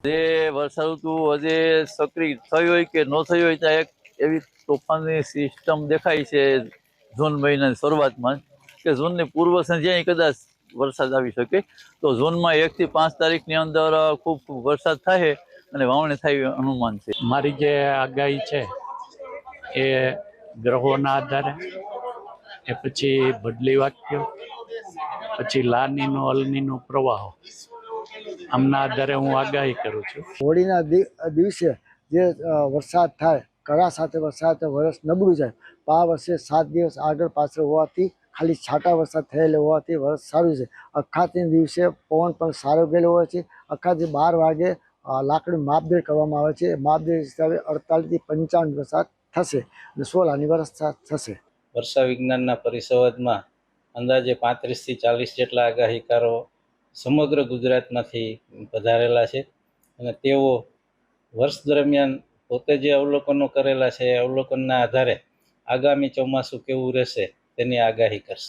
જે વર્ષા ઋતુ હજે સક્રિય થઈ હોય કે ન થઈ હોય ત્યાં એક એવી તોફાનની સિસ્ટમ દેખાય છે જૂન મહિનાની શરૂઆતમાં કે જૂનની પૂર્વ સંધ્યાએ કદાચ વરસાદ આવી શકે. તો ઝૂનમાં 1 થી 5 તારીખની અંદર ખૂબ વરસાદ થાય અને વાવણી થાય અનુમાન છે. મારી જે આગાહી છે એ ગ્રહોના આધારે, એ પછી બદલી વાક્યો, પછી લાનીનો અલનીનો પ્રવાહો, આમના આધારે હું આગાહી કરું છું. હોળીના દિવસે જે વરસાદ થાય, કરા સાથે વરસાદ વરસ નબળું જાય. આ વર્ષે 7 દિવસ આગળ પાછળ હોવાથી, ખાલી છાંટા વરસાદ થયેલો હોવાથી વરસ સારું છે. અખાતના દિવસે પવન પણ સારો ગયેલો હોય છે. અખાતથી 12 વાગે લાકડી માપદળ કરવામાં આવે છે. માપદળ હિસાબે 48 થી 55 વરસાદ થશે અને 16 વરસાદ થશે. વર્ષા વિજ્ઞાનના પરિસંવાદમાં અંદાજે 35 થી 40 જેટલા આગાહીકારો સમગ્ર ગુજરાતમાંથી પધારેલા છે અને તેઓ વર્ષ દરમિયાન પોતે જે અવલોકનો કરેલા છે એ અવલોકનના આધારે આગામી ચોમાસું કેવું રહેશે તેની આગાહી કરશે.